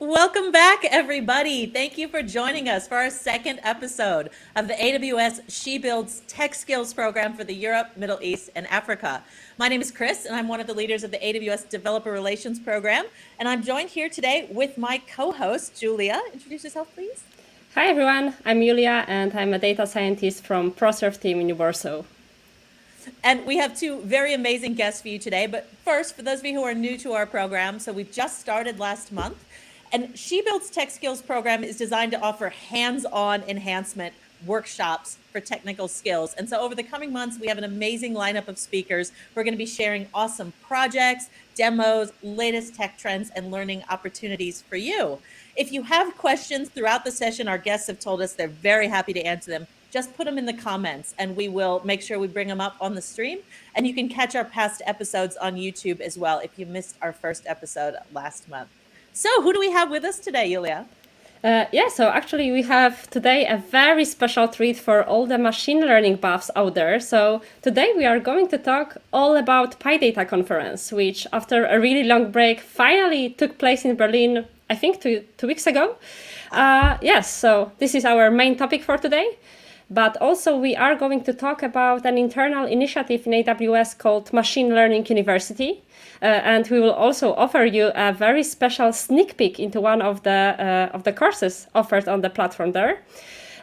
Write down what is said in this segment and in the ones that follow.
Welcome back, everybody. Thank you for joining us for our second episode of the AWS She Builds Tech Skills Program for the Europe, Middle East, and Africa. My name is Chris, and I'm one of the leaders of the AWS Developer Relations Program. And I'm joined here today with my co-host, Julia. Introduce yourself, please. Hi everyone, I'm Julia and I'm a data scientist from ProServe team in Warsaw. And we have two very amazing guests for you today. But first, for those of you who are new to our program, so we just started last month, and She Builds Tech Skills program is designed to offer hands-on enhancement workshops for technical skills. And so over the coming months, we have an amazing lineup of speakers who are going to be sharing awesome projects, demos, latest tech trends, and learning opportunities for you. If you have questions throughout the session, our guests have told us they're very happy to answer them. Just put them in the comments and we will make sure we bring them up on the stream. And you can catch our past episodes on YouTube as well if you missed our first episode last month. So who do we have with us today, Julia? So actually we have today a very special treat for all the machine learning buffs out there. So today we are going to talk all about PyData Conference, which after a really long break finally took place in Berlin, I think two weeks ago. So this is our main topic for today. But also we are going to talk about an internal initiative in AWS called Machine Learning University. And we will also offer you a very special sneak peek into one of the courses offered on the platform there.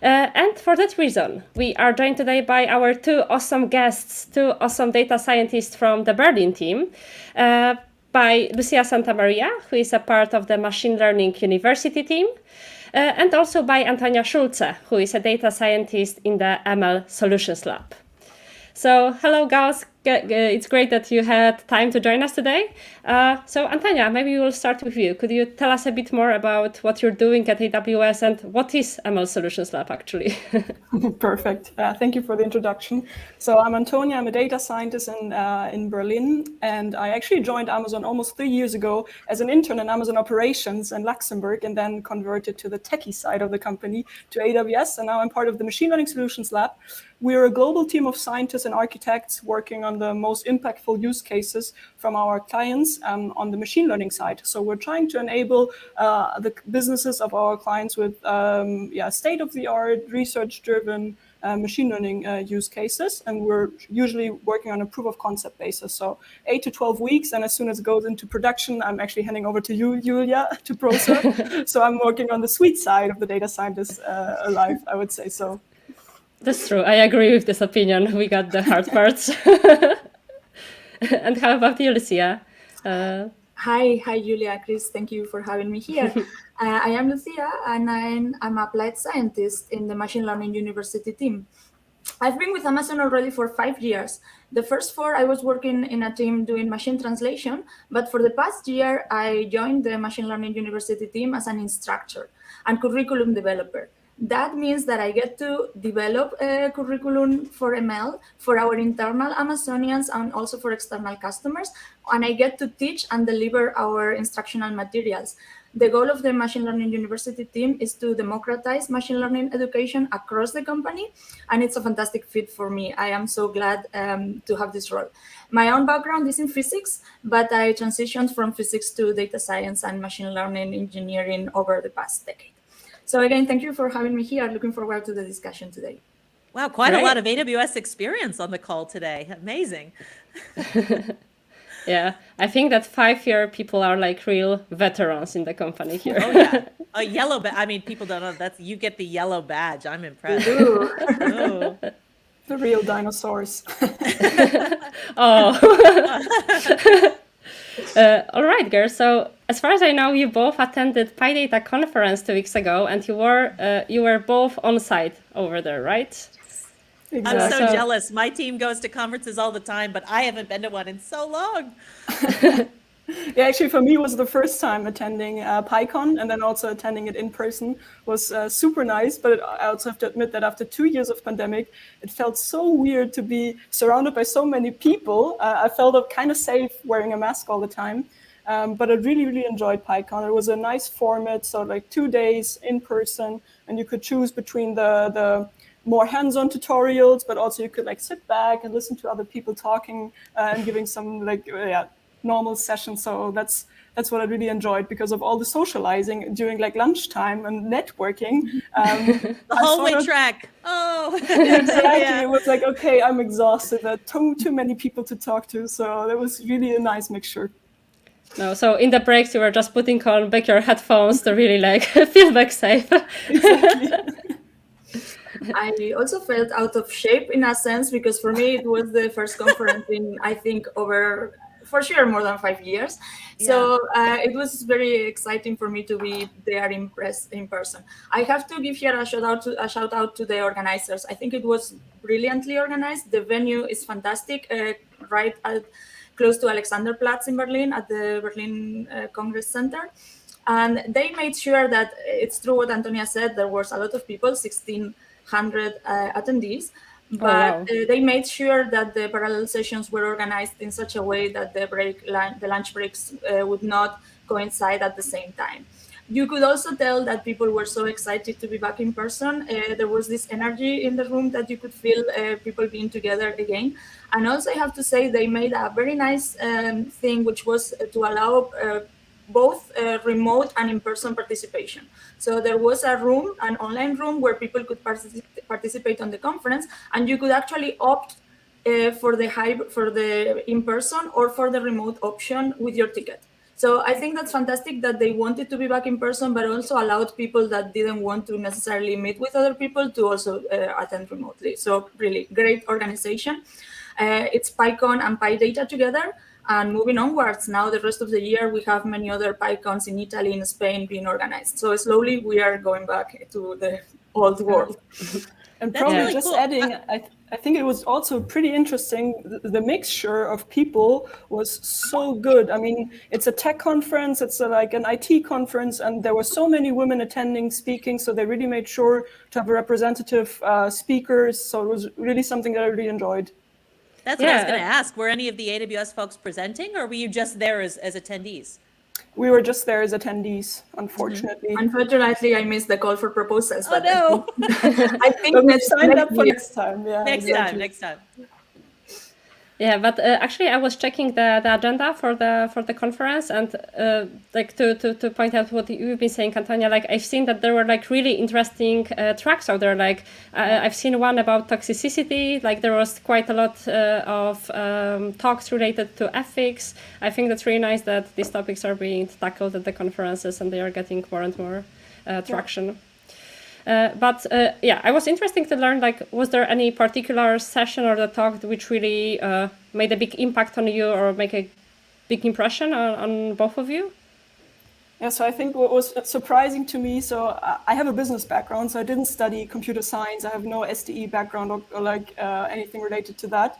And for that reason, we are joined today by our two awesome guests, two awesome data scientists from the Berlin team. By Lucia Santamaria, who is a part of the Machine Learning University team. And also by Antonia Schulze, who is a data scientist in the ML Solutions Lab. So hello guys, it's great that you had time to join us today. So Antonia, maybe we will start with you. Could you tell us a bit more about what you're doing at AWS and what is ML Solutions Lab actually? Perfect. Thank you for the introduction. So I'm Antonia. I'm a data scientist in Berlin, and I actually joined Amazon almost 3 years ago as an intern in Amazon operations in Luxembourg, and then converted to the techie side of the company to AWS. And now I'm part of the Machine Learning Solutions Lab. We're a global team of scientists and architects working on the most impactful use cases from our clients on the machine learning side. So we're trying to enable the businesses of our clients with state-of-the-art, research-driven machine learning use cases. And we're usually working on a proof of concept basis. So 8 to 12 weeks. And as soon as it goes into production, I'm actually handing over to you, Julia, to ProServe. So I'm working on the sweet side of the data scientist life, I would say so. That's true. I agree with this opinion. We got the hard parts. And how about you, Lucia? Hi, Julia, Chris. Thank you for having me here. I am Lucia, and I'm applied scientist in the Machine Learning University team. I've been with Amazon already for 5 years. The first 4, I was working in a team doing machine translation, but for the past year, I joined the Machine Learning University team as an instructor and curriculum developer. That means that I get to develop a curriculum for ML for our internal Amazonians and also for external customers, and I get to teach and deliver our instructional materials. The goal of the Machine Learning University team is to democratize machine learning education across the company, and it's a fantastic fit for me. I am so glad to have this role. My own background is in physics, but I transitioned from physics to data science and machine learning engineering over the past decade. So again, thank you for having me here. Looking forward to the discussion today. Wow, quite a lot of AWS experience on the call today. Amazing. Yeah, I think that 5-year people are like real veterans in the company here. Oh yeah, a yellow badge. I mean, people don't know that's you get the yellow badge. I'm impressed. Ooh. Oh. The real dinosaurs. All right, girls. So as far as I know, you both attended PyData Conference 2 weeks ago, and you were both on site over there, right? Exactly. I'm so jealous. My team goes to conferences all the time, but I haven't been to one in so long. Yeah, actually, for me, it was the first time attending PyCon, and then also attending it in person was super nice. But I also have to admit that after 2 years of pandemic, it felt so weird to be surrounded by so many people. I felt kind of safe wearing a mask all the time. But I really, really enjoyed PyCon. It was a nice format, so like 2 days in person, and you could choose between the more hands-on tutorials, but also you could like sit back and listen to other people talking and giving some normal sessions. So that's that's what I really enjoyed, because of all the socializing during like lunchtime and networking. The hallway track. Oh, Exactly. yeah. It was like, okay, I'm exhausted. There are too many people to talk to. So that was really a nice mixture. No, so in the breaks you were just putting on back your headphones to really like feel back safe. Exactly. I also felt out of shape in a sense, because for me it was the first conference in, I think, over for sure more than 5 years. So it was very exciting for me to be there in person. I have to give here a shout out to the organizers. I think it was brilliantly organized. The venue is fantastic, right at close to Alexanderplatz in Berlin at the Berlin Congress Center. And they made sure that it's true what Antonia said, there was a lot of people, 1,600 attendees, but they made sure that the parallel sessions were organized in such a way that the lunch breaks would not coincide at the same time. You could also tell that people were so excited to be back in person. There was this energy in the room that you could feel people being together again. And also I have to say they made a very nice thing, which was to allow both remote and in-person participation. So there was a room, an online room, where people could participate on the conference, and you could actually opt for the in-person or for the remote option with your ticket. So I think that's fantastic that they wanted to be back in person, but also allowed people that didn't want to necessarily meet with other people to also attend remotely. So really great organization. It's PyCon and PyData together. And moving onwards, now the rest of the year, we have many other PyCons in Italy and Spain being organized. So slowly we are going back to the old world. And probably really just cool. Adding, I think it was also pretty interesting. The mixture of people was so good. I mean, it's a tech conference, it's like an IT conference, and there were so many women attending, speaking. So they really made sure to have representative speakers. So it was really something that I really enjoyed. That's what I was going to ask. Were any of the AWS folks presenting, or were you just there as attendees? We were just there as attendees, unfortunately. Mm-hmm. Unfortunately, I missed the call for proposals. But no! I think we signed up for next time. Yeah, next time. Yeah, but actually, I was checking the agenda for the conference, and like to point out what you've been saying, Antonia. Like I've seen that there were like really interesting tracks out there. Like I've seen one about toxicity. Like there was quite a lot of talks related to ethics. I think that's really nice that these topics are being tackled at the conferences, and they are getting more and more traction. Yeah. But I was interested to learn, like, was there any particular session or the talk which really made a big impact on you or make a big impression on both of you? Yeah, so I think what was surprising to me, so I have a business background, so I didn't study computer science. I have no SDE background or like anything related to that.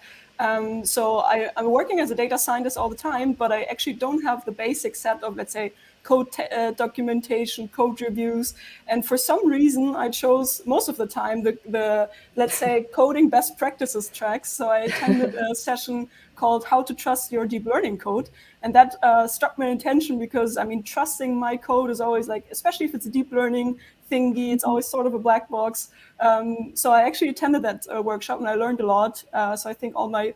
So I'm working as a data scientist all the time, but I actually don't have the basic set of, let's say, code documentation, code reviews. And for some reason, I chose most of the time the let's say, coding best practices tracks. So I attended a session called How to Trust Your Deep Learning Code. And that struck my attention because, I mean, trusting my code is always like, especially if it's a deep learning thingy, it's always sort of a black box. So I actually attended that workshop and I learned a lot. So I think all my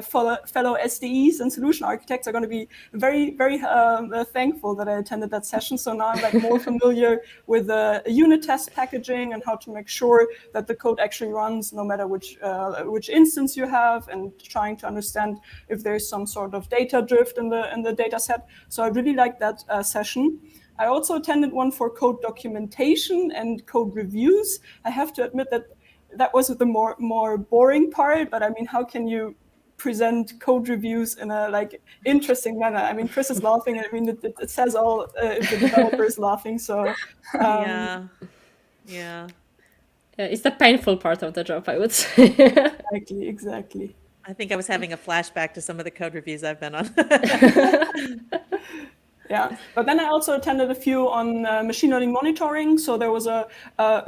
fellow SDEs and solution architects are going to be very, very thankful that I attended that session. So now I'm like more familiar with unit test packaging and how to make sure that the code actually runs no matter which instance you have, and trying to understand if there's some sort of data drift in the data set. So I really liked that session. I also attended one for code documentation and code reviews. I have to admit that was the more boring part, but I mean, how can you present code reviews in a like interesting manner? I mean, Chris is laughing, and I mean, it says all if the developer is laughing. So yeah. It's the painful part of the job, I would say. Exactly. I think I was having a flashback to some of the code reviews I've been on. Yeah, but then I also attended a few on machine learning monitoring. So there was a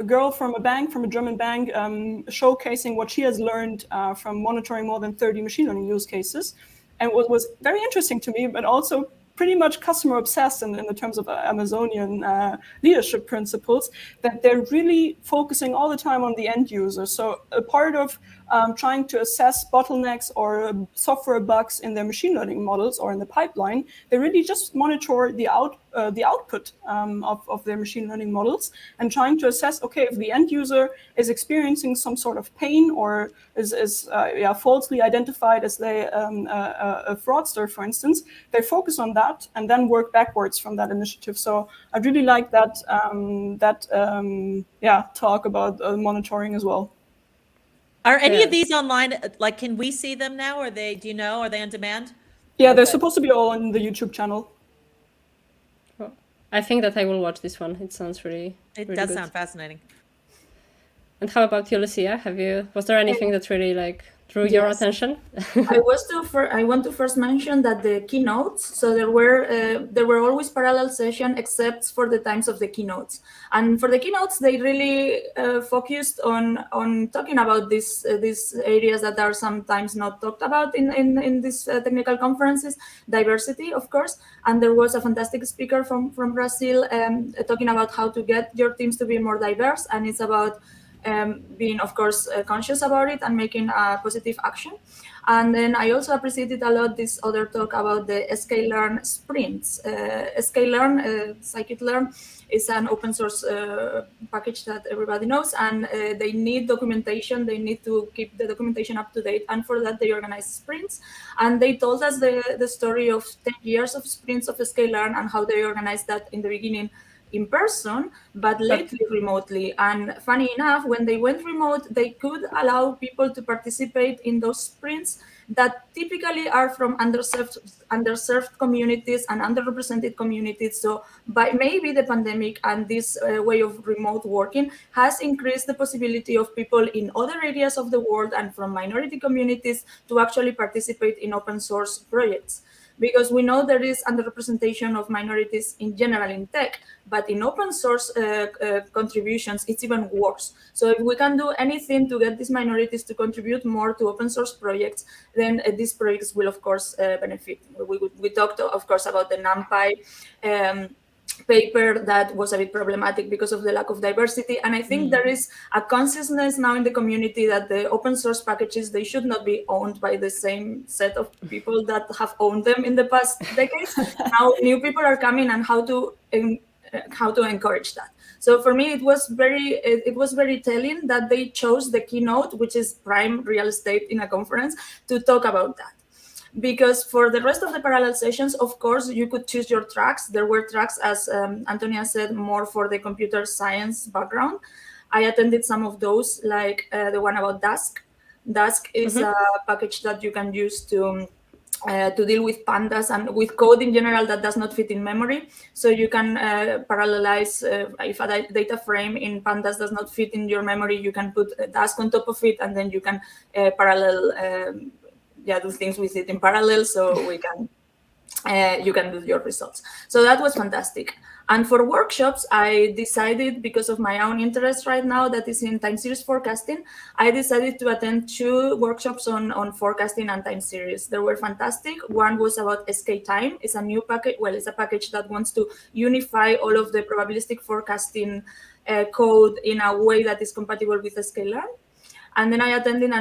girl from a German bank, showcasing what she has learned from monitoring more than 30 machine learning use cases. And what was very interesting to me, but also pretty much customer obsessed in the terms of Amazonian leadership principles, that they're really focusing all the time on the end user. So a part of trying to assess bottlenecks or software bugs in their machine learning models or in the pipeline. They really just monitor the output of their machine learning models and trying to assess, okay, if the end user is experiencing some sort of pain or is falsely identified as a fraudster, for instance, they focus on that and then work backwards from that initiative. So I really like that talk about monitoring as well. Are any of these online? Like, can we see them now? Are they? Do you know? Are they on demand? Yeah, they're supposed to be all on the YouTube channel. Well, I think that I will watch this one. It sounds really. It really does good. sound fascinating. And how about you, Lucia? Was there anything that really drew your attention? I want to first mention that the keynotes. So there were always parallel sessions, except for the times of the keynotes. And for the keynotes, they really focused on talking about these areas that are sometimes not talked about in these technical conferences. Diversity, of course. And there was a fantastic speaker from Brazil talking about how to get your teams to be more diverse, and it's about being, of course, conscious about it and making a positive action. And then I also appreciated a lot this other talk about the sklearn sprints. Sklearn, scikit-learn, is an open source package that everybody knows, and they need documentation. They need to keep the documentation up to date, and for that they organize sprints. And they told us the story of 10 years of sprints of sklearn and how they organized that in the beginning in person, but lately remotely. And funny enough, when they went remote, they could allow people to participate in those sprints that typically are from underserved communities and underrepresented communities. So by maybe the pandemic and this way of remote working has increased the possibility of people in other areas of the world and from minority communities to actually participate in open source projects. Because we know there is underrepresentation of minorities in general in tech, but in open source contributions, it's even worse. So if we can do anything to get these minorities to contribute more to open source projects, then these projects will, of course, benefit. We talked, of course, about the NumPy paper that was a bit problematic because of the lack of diversity. And I think there is a consciousness now in the community that the open source packages, they should not be owned by the same set of people that have owned them in the past decades. Now new people are coming, and how to encourage that. So for me, it was very telling that they chose the keynote, which is prime real estate in a conference, to talk about that. Because for the rest of the parallel sessions, of course, you could choose your tracks. There were tracks, as Antonia said, more for the computer science background. I attended some of those, like the one about Dask. Dask is a package that you can use to deal with pandas and with code in general that does not fit in memory. So you can parallelize, if a data frame in pandas does not fit in your memory, you can put Dask on top of it, and then you can parallel do things with it in parallel, so you can do your results. So that was fantastic. And for workshops, I decided, because of my own interest right now that is in time series forecasting, I decided to attend 2 workshops on forecasting and time series. They were fantastic. One was about skTime. It's a new package. Well, it's a package that wants to unify all of the probabilistic forecasting code in a way that is compatible with sklearn. And then I attended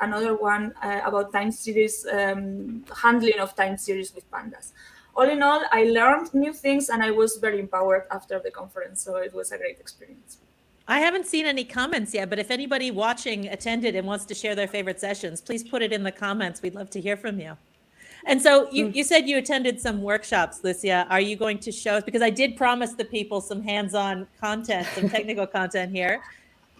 another one about time series, handling of time series with pandas. All in all, I learned new things, and I was very empowered after the conference. So it was a great experience. I haven't seen any comments yet, but if anybody watching attended and wants to share their favorite sessions, please put it in the comments. We'd love to hear from you. And so you said you attended some workshops, Lucia. Are you going to show us? Because I did promise the people some hands-on content, some technical content here.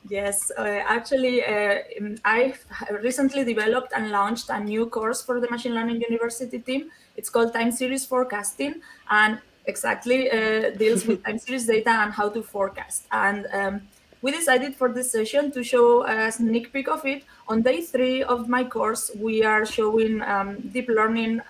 Yes, actually, I recently developed and launched a new course for the Machine Learning University team. It's called Time Series Forecasting, and exactly deals with time series data and how to forecast. And we decided for this session to show a sneak peek of it. On day 3 of my course, we are showing deep learning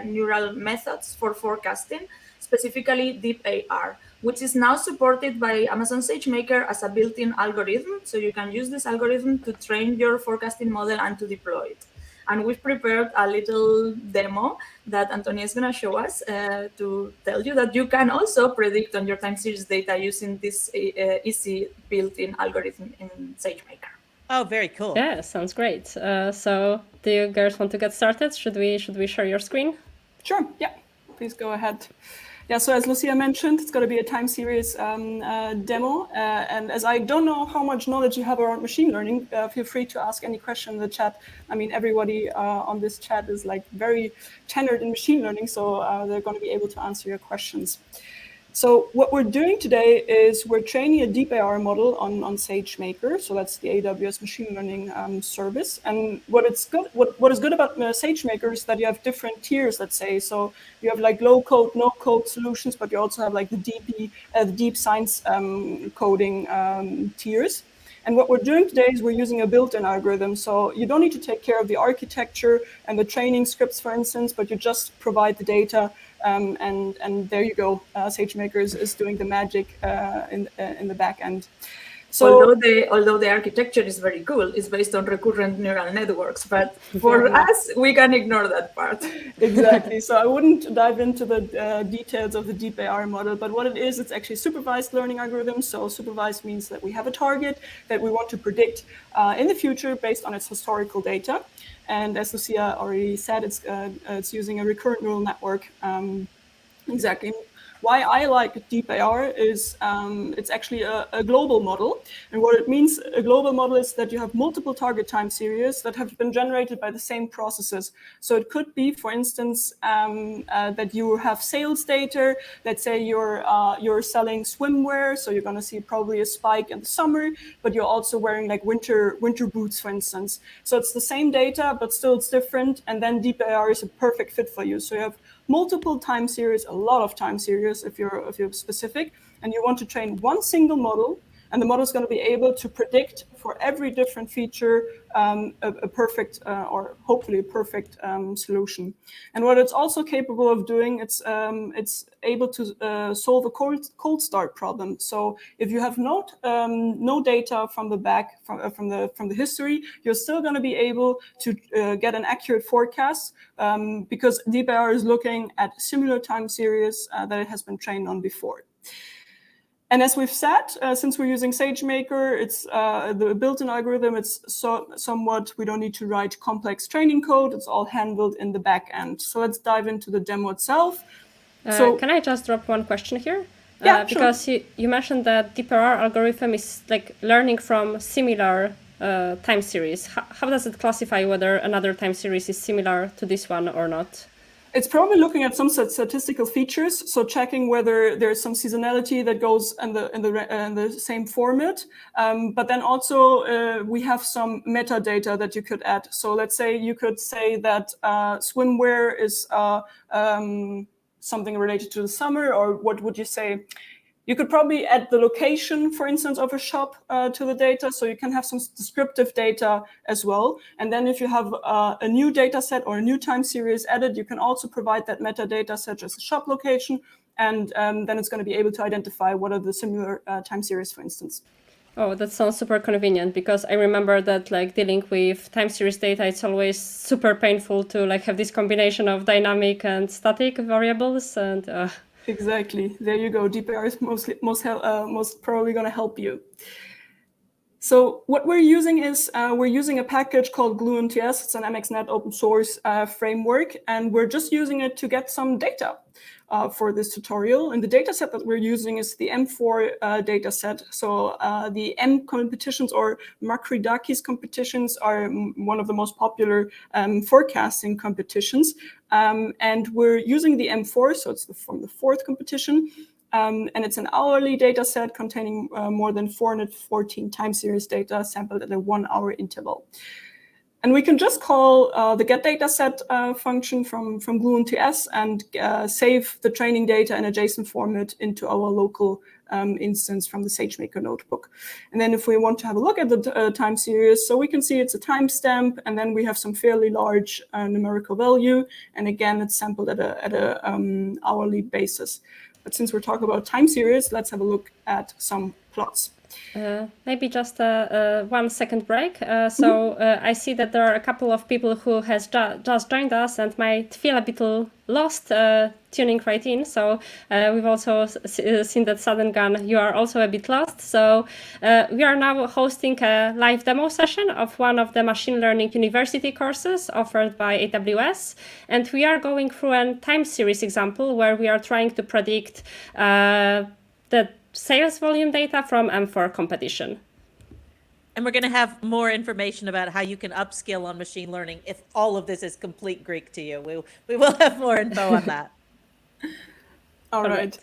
neural methods for forecasting, specifically Deep AR, which is now supported by Amazon SageMaker as a built-in algorithm. So you can use this algorithm to train your forecasting model and to deploy it. And we've prepared a little demo that Antonia is going to show us to tell you that you can also predict on your time series data using this easy built-in algorithm in SageMaker. Oh, very cool. Yeah, sounds great. So do you girls want to get started? Should we share your screen? Sure, yeah, please go ahead. Yeah, so as Lucia mentioned, it's going to be a time series demo. And as I don't know how much knowledge you have around machine learning, feel free to ask any question in the chat. I mean, everybody on this chat is like very tenured in machine learning, so they're going to be able to answer your questions. So what we're doing today is we're training a deep AR model on SageMaker. So that's the AWS machine learning service. And what is good about SageMaker is that you have different tiers, let's say. So you have like low code, no code solutions, but you also have like the deep science coding tiers. And what we're doing today is we're using a built-in algorithm. So you don't need to take care of the architecture and the training scripts, for instance, but you just provide the data. And there you go. SageMaker is doing the magic in the back end. So although the architecture is very cool, it's based on recurrent neural networks, but for us, we can ignore that part. Exactly. So I wouldn't dive into the details of the deep AR model, but what it is, it's actually supervised learning algorithm. So supervised means that we have a target that we want to predict in the future based on its historical data. And as Lucia already said, it's using a recurrent neural network. Exactly. Why I like deep AR is it's actually a global model. And what it means, a global model is that you have multiple target time series that have been generated by the same processes. So it could be, for instance, that you have sales data. Let's say you're selling swimwear, so you're going to see probably a spike in the summer, but you're also wearing like winter boots, for instance. So it's the same data, but still it's different. And then deep AR is a perfect fit for you. So you have multiple time series, a lot of time series if you're specific, and you want to train one single model, and the model is going to be able to predict for every different feature a perfect or hopefully a perfect solution. And what it's also capable of doing, it's able to solve a cold start problem. So if you have no data from the back from the history, you're still going to be able to get an accurate forecast because deep AR is looking at similar time series that it has been trained on before. And as we've said, since we're using SageMaker, it's the built-in algorithm. It's somewhat, we don't need to write complex training code. It's all handled in the back end. So let's dive into the demo itself. Can I just drop one question here? Yeah, because sure. you mentioned that deep AR algorithm is like learning from similar time series. How does it classify whether another time series is similar to this one or not? It's probably looking at some statistical features, so checking whether there's some seasonality that goes in the same format. But then also we have some metadata that you could add. So let's say you could say that swimwear is something related to the summer, or what would you say? You could probably add the location, for instance, of a shop to the data, so you can have some descriptive data as well. And then if you have a new data set or a new time series added, you can also provide that metadata such as a shop location, and then it's going to be able to identify what are the similar time series, for instance. Oh, that sounds super convenient, because I remember that like dealing with time series data, it's always super painful to like have this combination of dynamic and static variables, and Exactly. There you go. Deep AR is most probably going to help you. So what we're using is we're using a package called GlueMTS. It's an MXNet open source framework, and we're just using it to get some data for this tutorial. And the data set that we're using is the M4 data set. So the M competitions or Makridakis competitions are one of the most popular forecasting competitions. And we're using the M4, so it's from the fourth competition. And it's an hourly data set containing more than 414 time series data sampled at a 1 hour interval. And we can just call the getDataSet function from GlueMTS and save the training data in a JSON format into our local instance from the SageMaker notebook. And then if we want to have a look at the time series, so we can see it's a timestamp, and then we have some fairly large numerical value. And again, it's sampled at a hourly basis. But since we're talking about time series, let's have a look at some plots. Maybe just a 1 second break. So I see that there are a couple of people who has just joined us and might feel a bit lost tuning right in. So we've also seen that Sudden Gun, you are also a bit lost. So we are now hosting a live demo session of one of the machine learning university courses offered by AWS. And we are going through a time series example where we are trying to predict the sales volume data from M4 competition. And we're going to have more information about how you can upskill on machine learning if all of this is complete Greek to you. We will have more info on that. All right.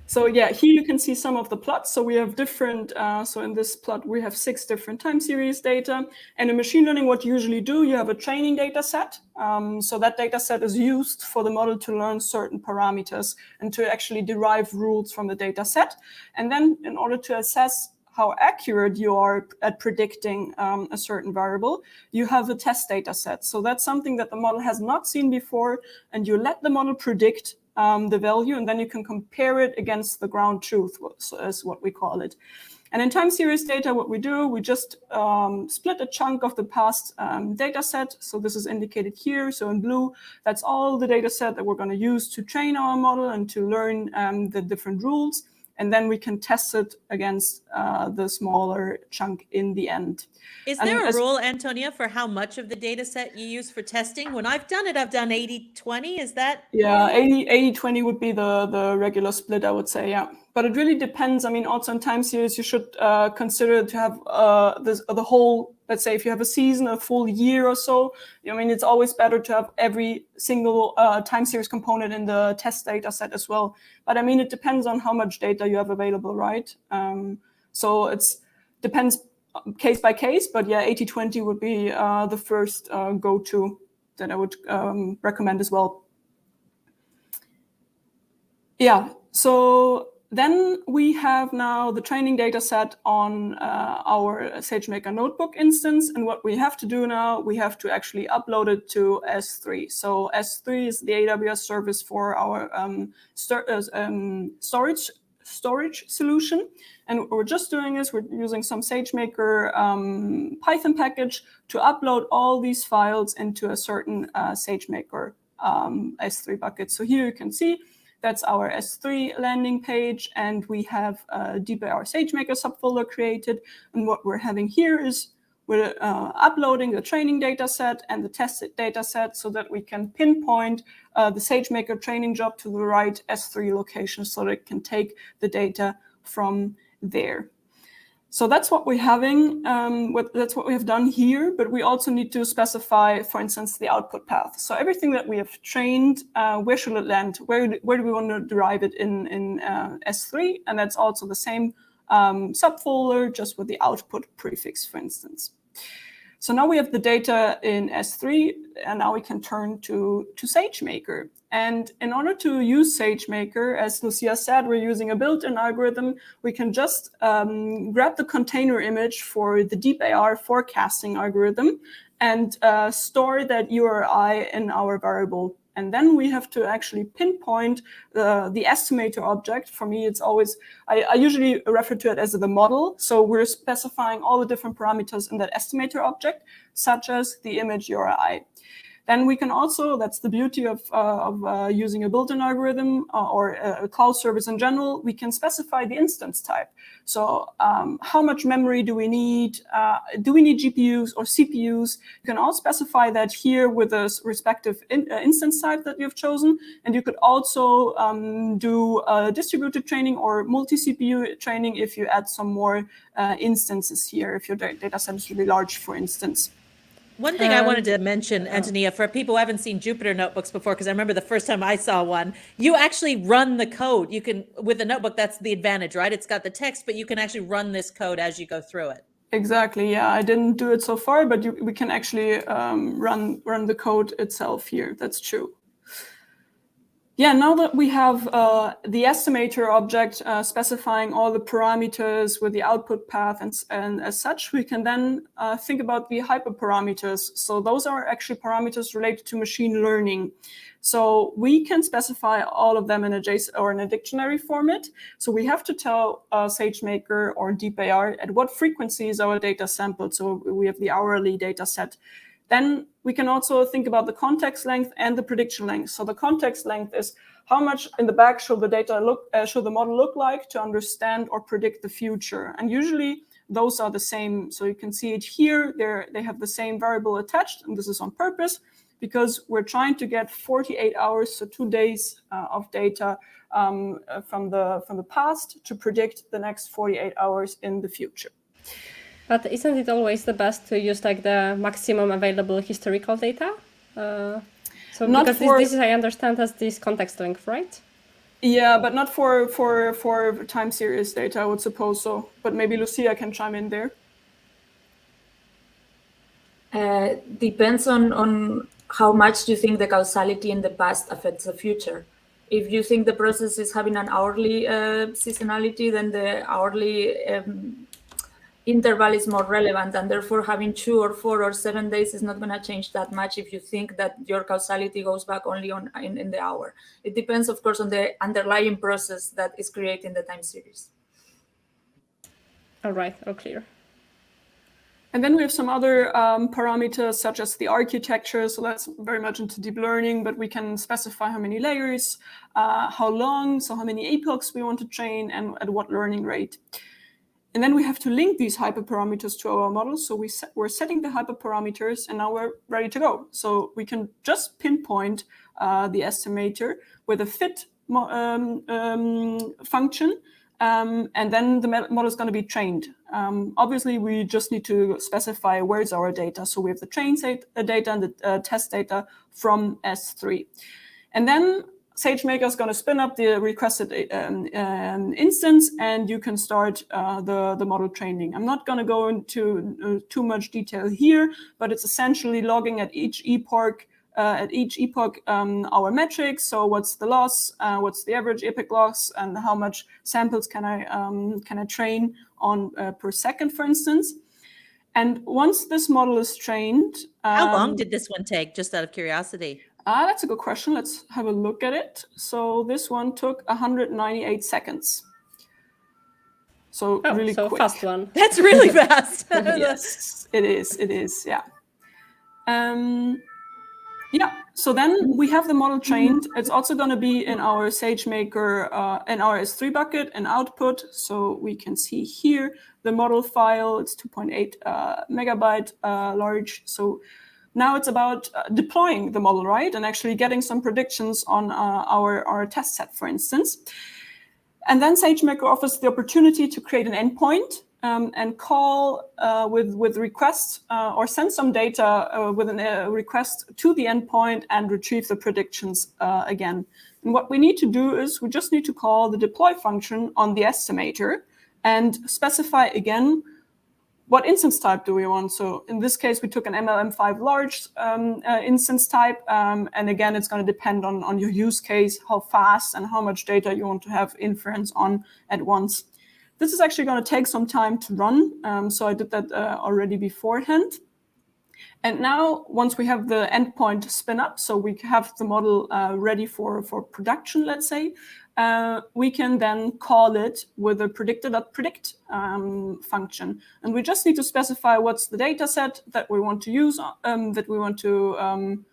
So yeah, here you can see some of the plots. So we have different, so in this plot, we have 6 different time series data. And in machine learning, what you usually do, you have a training data set. So that data set is used for the model to learn certain parameters and to actually derive rules from the data set. And then in order to assess how accurate you are at predicting a certain variable, you have a test data set. So that's something that the model has not seen before, and you let the model predict the value, and then you can compare it against the ground truth, is what we call it. And in time series data, what we do, we just split a chunk of the past data set. So this is indicated here. So in blue, that's all the data set that we're going to use to train our model and to learn the different rules. And then we can test it against the smaller chunk in the end. Is there a rule, Antonia, for how much of the data set you use for testing? When I've done it, I've done 80-20. Is that? Yeah, 80-20 would be the regular split, I would say, yeah. But it really depends. I mean, also in time series, you should consider to have the whole, let's say if you have a season, a full year or so, I mean, it's always better to have every single time series component in the test data set as well. But I mean, it depends on how much data you have available, right? So it's depends case by case, but yeah, 80-20 would be the first go-to that I would recommend as well. Yeah, so then we have now the training data set on our SageMaker notebook instance. And what we have to do now, we have to actually upload it to S3. So S3 is the AWS service for our storage solution. And what we're just doing is we're using some SageMaker Python package to upload all these files into a certain SageMaker S3 bucket. So here you can see that's our S3 landing page, and we have a DPR SageMaker subfolder created. And what we're having here is we're uploading the training data set and the tested data set so that we can pinpoint the SageMaker training job to the right S3 location so that it can take the data from there. So that's what we're having, that's what we have done here, but we also need to specify, for instance, the output path. So everything that we have trained, where should it land? Where do we want to derive it in S3? And that's also the same subfolder, just with the output prefix, for instance. So now we have the data in S3, and now we can turn to SageMaker. And in order to use SageMaker, as Lucia said, we're using a built-in algorithm. We can just grab the container image for the DeepAR forecasting algorithm and store that URI in our variable. And then we have to actually pinpoint the estimator object. For me, it's always, I usually refer to it as the model. So we're specifying all the different parameters in that estimator object, such as the image URI. Then we can also, that's the beauty of using a built-in algorithm or a cloud service in general, we can specify the instance type. So how much memory do we need? Do we need GPUs or CPUs? You can all specify that here with the respective instance type that you've chosen. And you could also do distributed training or multi-CPU training if you add some more instances here, if your data set is really large, for instance. One thing I wanted to mention, Antonia, for people who haven't seen Jupyter notebooks before, because I remember the first time I saw one, you actually run the code. You can, with a notebook, that's the advantage, right? It's got the text, but you can actually run this code as you go through it. Exactly, yeah. I didn't do it so far, but we can actually run the code itself here. That's true. Yeah, now that we have the estimator object specifying all the parameters with the output path and as such, we can then think about the hyperparameters. So those are actually parameters related to machine learning. So we can specify all of them in a JSON or in a dictionary format. So we have to tell SageMaker or DeepAR at what frequency is our data sampled. So we have the hourly data set. Then we can also think about the context length and the prediction length. So the context length is how much in the back should the data look, should the model look like to understand or predict the future. And usually those are the same. So you can see it here. They have the same variable attached, and this is on purpose because we're trying to get 48 hours, so 2 days of data from the past to predict the next 48 hours in the future. But isn't it always the best to use like the maximum available historical data? So Not because for, this is, I understand, as this context length, right? Yeah, but not for time series data, I would suppose so. But maybe Lucia can chime in there. Depends on how much you think the causality in the past affects the future. If you think the process is having an hourly seasonality, then the hourly interval is more relevant, and therefore having 2 or 4 or 7 days is not going to change that much if you think that your causality goes back only in the hour. It depends, of course, on the underlying process that is creating the time series. All right, all clear. And then we have some other parameters such as the architecture. So that's very much into deep learning, but we can specify how many layers, how long, so how many epochs we want to train, and at what learning rate. And then we have to link these hyperparameters to our model. So we're setting the hyperparameters, and now we're ready to go. So we can just pinpoint the estimator with a fit function, and then the model is going to be trained. Obviously, we just need to specify where's our data. So we have the train data and the test data from S3. And then SageMaker is going to spin up the requested instance, and you can start the model training. I'm not going to go into too much detail here, but it's essentially logging at each epoch our metrics. So what's the loss, what's the average epoch loss, and how much samples can I train on per second, for instance. And once this model is trained, how long did this one take, just out of curiosity? That's a good question. Let's have a look at it. So this one took 198 seconds. So really quick. Fast one. That's really fast. Yes, it is. It is. Yeah. Yeah. So then we have the model trained. It's also going to be in our SageMaker in our S3 bucket and output. So we can see here the model file. It's 2.8 megabyte large. So now it's about deploying the model, right? And actually getting some predictions on our test set, for instance. And then SageMaker offers the opportunity to create an endpoint and call with requests or send some data with a request to the endpoint and retrieve the predictions again. And what we need to do is we just need to call the deploy function on the estimator and specify again what instance type do we want? So in this case, we took an MLM5 large instance type. And again, it's going to depend on your use case, how fast and how much data you want to have inference on at once. This is actually going to take some time to run. So I did that already beforehand. And now, once we have the endpoint spin up, so we have the model ready for production, let's say, we can then call it with a predictor.predict function. And we just need to specify what's the data set that we want to use, that we want to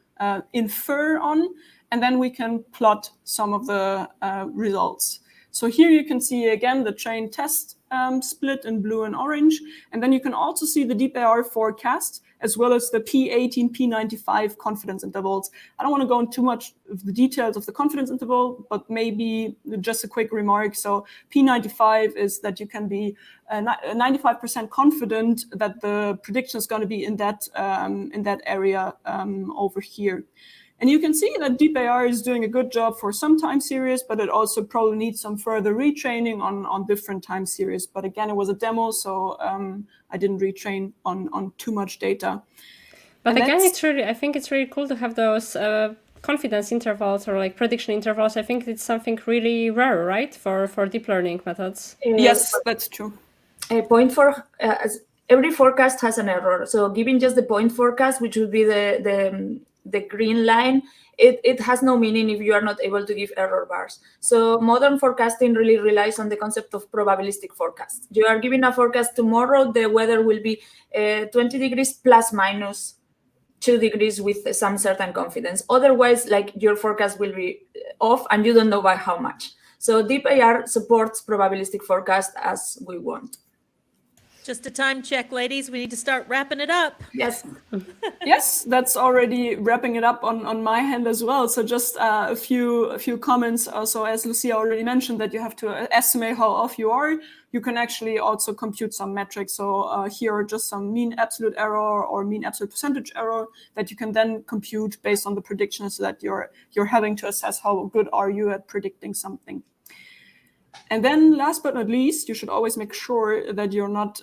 infer on, and then we can plot some of the results. So here you can see again the train test split in blue and orange, and then you can also see the DeepAR forecast as well as the P18, P95 confidence intervals. I don't want to go into too much of the details of the confidence interval, but maybe just a quick remark. So P95 is that you can be 95% confident that the prediction is going to be in that area over here. And you can see that DeepAR is doing a good job for some time series, but it also probably needs some further retraining on different time series. But again, it was a demo, so I didn't retrain on too much data. But and again, I think it's really cool to have those confidence intervals or like prediction intervals, I think it's something really rare, right, for deep learning methods. Yes, that's true. A point for every forecast has an error. So giving just the point forecast, which would be the green line, it has no meaning if you are not able to give error bars. So modern forecasting really relies on the concept of probabilistic forecast. You are giving a forecast tomorrow, the weather will be 20 degrees plus minus 2 degrees with some certain confidence. Otherwise, like your forecast will be off and you don't know by how much. So Deep AR supports probabilistic forecast as we want. Just a time check, ladies. We need to start wrapping it up. Yes. Yes, that's already wrapping it up on my hand as well. So just a few comments. Also, as Lucia already mentioned, that you have to estimate how off you are. You can actually also compute some metrics. So here are just some mean absolute error or mean absolute percentage error that you can then compute based on the predictions that you're having to assess how good are you at predicting something. And then last but not least, you should always make sure that you're not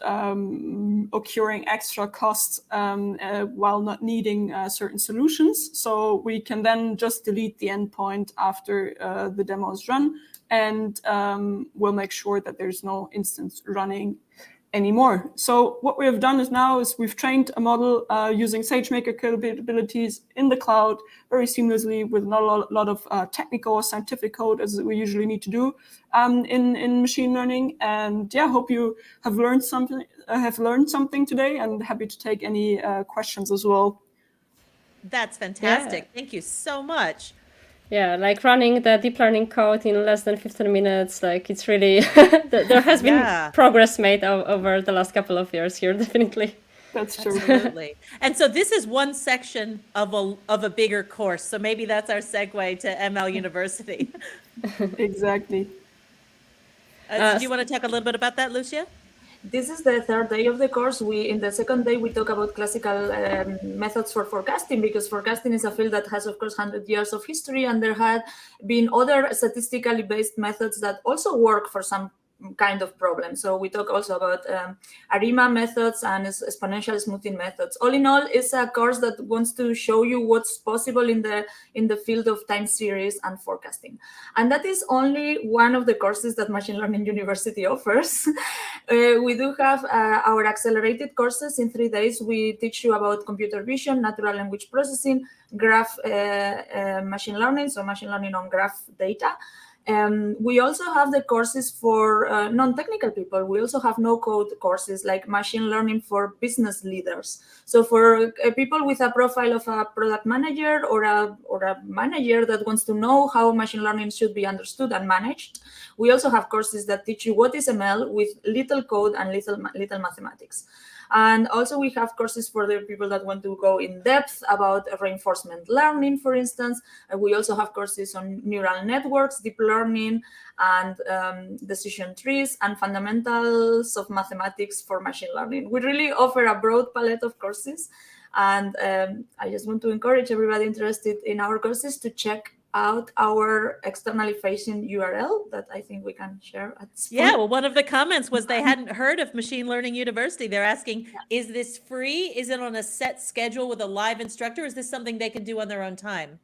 occurring extra costs while not needing certain solutions. So we can then just delete the endpoint after the demo is run, and we'll make sure that there's no instance running anymore. So what we have done is we've trained a model using SageMaker capabilities in the cloud very seamlessly with not a lot of technical or scientific code as we usually need to do in machine learning. And yeah, hope you have learned something today, and happy to take any questions as well. That's fantastic. Yeah. Thank you so much. Yeah, like running the deep learning code in less than 15 minutes, like it's really, there has been progress made over the last couple of years here, definitely. That's true. Absolutely. And so this is one section of a bigger course. So maybe that's our segue to ML University. Exactly. Do you want to talk a little bit about that, Lucia? This is the third day of the course. In the second day, we talk about classical methods for forecasting, because forecasting is a field that has, of course, 100 years of history, and there had been other statistically based methods that also work for some kind of problem. So we talk also about ARIMA methods and exponential smoothing methods. All in all, it's a course that wants to show you what's possible in the field of time series and forecasting. And that is only one of the courses that Machine Learning University offers. We do have our accelerated courses. In 3 days, we teach you about computer vision, natural language processing, graph machine learning, so machine learning on graph data. We also have the courses for non-technical people. We also have no-code courses like machine learning for business leaders. So for people with a profile of a product manager or a manager that wants to know how machine learning should be understood and managed, we also have courses that teach you what is ML with little code and little mathematics. And also we have courses for the people that want to go in depth about reinforcement learning, for instance. We also have courses on neural networks, deep learning, and decision trees, and fundamentals of mathematics for machine learning. We really offer a broad palette of courses. And I just want to encourage everybody interested in our courses to check out our externally facing URL that I think we can share at this point. Yeah, well, one of the comments was they hadn't heard of Machine Learning University. They're asking, is this free? Is it on a set schedule with a live instructor? Is this something they can do on their own time?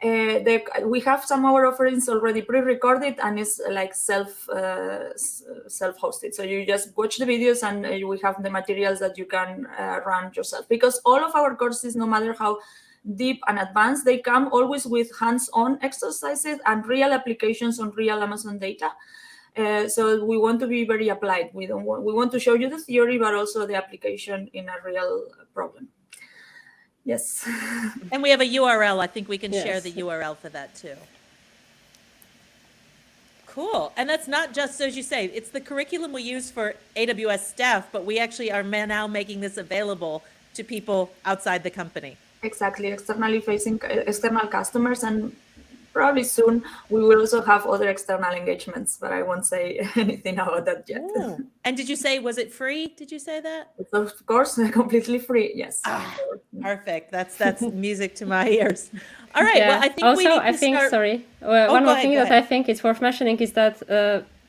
We have some of our offerings already pre-recorded, and it's like self-hosted. So you just watch the videos, and we have the materials that you can run yourself. Because all of our courses, no matter how deep and advanced, they come always with hands-on exercises and real applications on real Amazon data. So we want to be very applied. We want to show you the theory, but also the application in a real problem. Yes. And we have a URL. I think we can share the URL for that too. Cool. And that's not just, as you say, it's the curriculum we use for AWS staff, but we actually are now making this available to people outside the company. Exactly, externally facing external customers, and probably soon we will also have other external engagements, but I won't say anything about that yet. Ooh. And did you say, was it free? Did you say that? It's of course completely free, yes. Perfect. That's music to my ears. All right. Yeah. Well, I think also, we need to one more thing that I think it's worth mentioning is that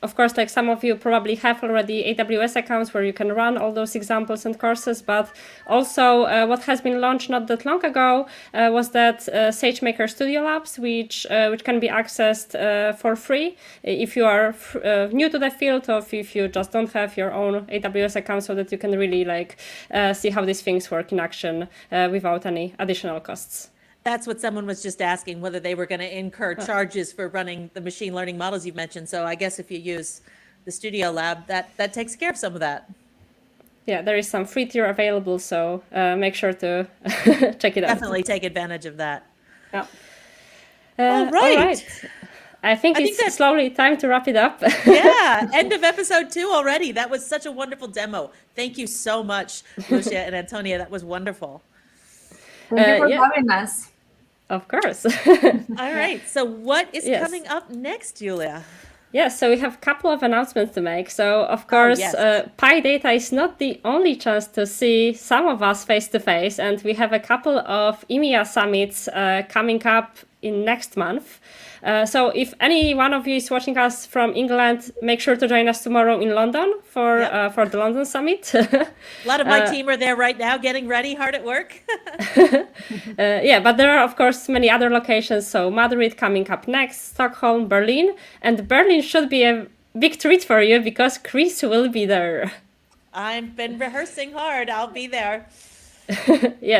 of course, like some of you probably have already AWS accounts where you can run all those examples and courses, but also what has been launched not that long ago was that SageMaker Studio Labs, which can be accessed for free if you are new to the field, or if you just don't have your own AWS account, so that you can really like see how these things work in action without any additional costs. That's what someone was just asking, whether they were going to incur charges for running the machine learning models you've mentioned. So I guess if you use the Studio Lab, that takes care of some of that. Yeah, there is some free tier available, so make sure to check it out. Definitely take advantage of that. Yeah. All right. I think it's slowly time to wrap it up. Yeah, end of episode 2 already. That was such a wonderful demo. Thank you so much, Lucia and Antonia. That was wonderful. Thank you for having us. Of course. All right. So what is coming up next, Julia? Yes, so we have a couple of announcements to make. So, of course, PyData is not the only chance to see some of us face-to-face, and we have a couple of EMEA summits coming up in next month. So if any one of you is watching us from England, make sure to join us tomorrow in London for the London Summit. A lot of my team are there right now, getting ready, hard at work. But there are, of course, many other locations. So Madrid coming up next, Stockholm, Berlin. And Berlin should be a big treat for you because Chris will be there. I've been rehearsing hard. I'll be there.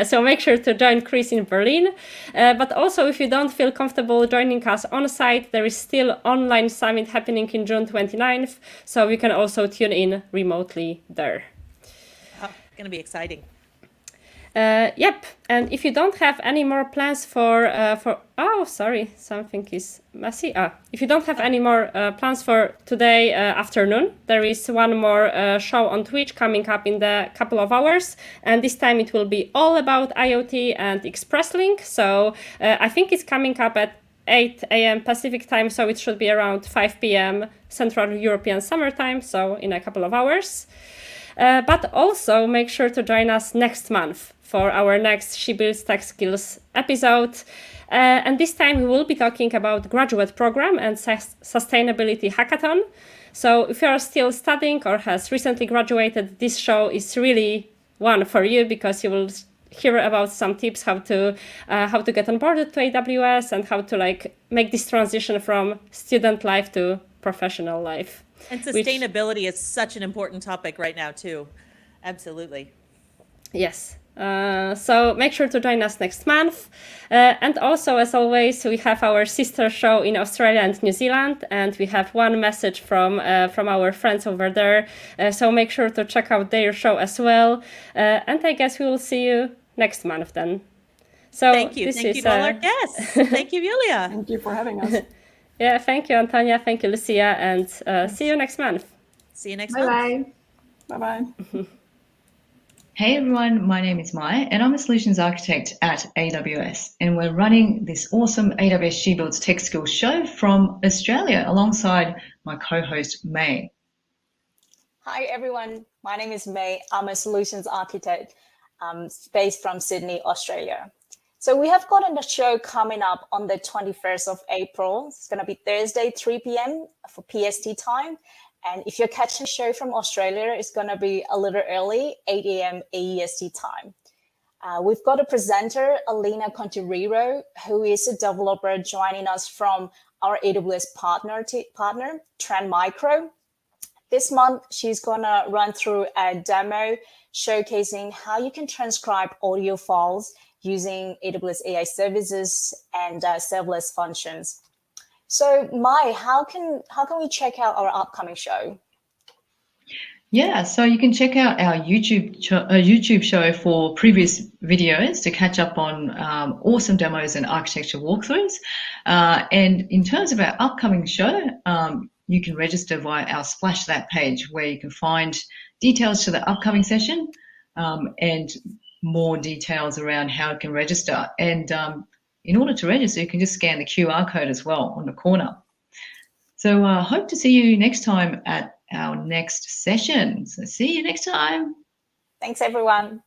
So make sure to join Chris in Berlin. But also, if you don't feel comfortable joining us on site, there is still online summit happening in June 29th. So you can also tune in remotely there. Oh, it's going to be exciting. And if you don't have any more plans something is messy. If you don't have any more plans for today afternoon, there is one more show on Twitch coming up in the couple of hours, and this time it will be all about IoT and ExpressLink. So I think it's coming up at 8 a.m. Pacific time, so it should be around 5 p.m. Central European Summer Time, so in a couple of hours. But also make sure to join us next month for our next She Builds Tech Skills episode. And this time we will be talking about graduate program and sustainability hackathon. So if you are still studying or has recently graduated, this show is really one for you because you will hear about some tips how to get onboarded to AWS and how to make this transition from student life to professional life. And sustainability is such an important topic right now too. Absolutely. Yes. So make sure to join us next month. And also, as always, we have our sister show in Australia and New Zealand, and we have one message from our friends over there. So make sure to check out their show as well. And I guess we will see you next month then. So thank you to all our guests. Thank you, Julia. Thank you for having us. Yeah, thank you, Antonia. Thank you, Lucia, and see you next month. See you next month. Bye-bye. Hey everyone, my name is Mai and I'm a solutions architect at AWS, and we're running this awesome AWS She Builds Tech Skills show from Australia alongside my co-host May. Hi everyone, my name is May. I'm a solutions architect based from Sydney, Australia. So we have got a show coming up on the 21st of April. It's going to be Thursday, 3 p.m. for PST time. And if you're catching the show from Australia, it's going to be a little early, 8 a.m. AEST time. We've got a presenter, Alina Contiriro, who is a developer joining us from our AWS partner, Trend Micro. This month, she's going to run through a demo showcasing how you can transcribe audio files using AWS AI services and serverless functions. So, Mai, how can we check out our upcoming show? Yeah, so you can check out our YouTube show for previous videos to catch up on awesome demos and architecture walkthroughs. And in terms of our upcoming show, you can register via our Splash That page, where you can find details to the upcoming session and more details around how you can register. And in order to register, you can just scan the QR code as well on the corner. So hope to see you next time at our next session. So see you next time. Thanks, everyone.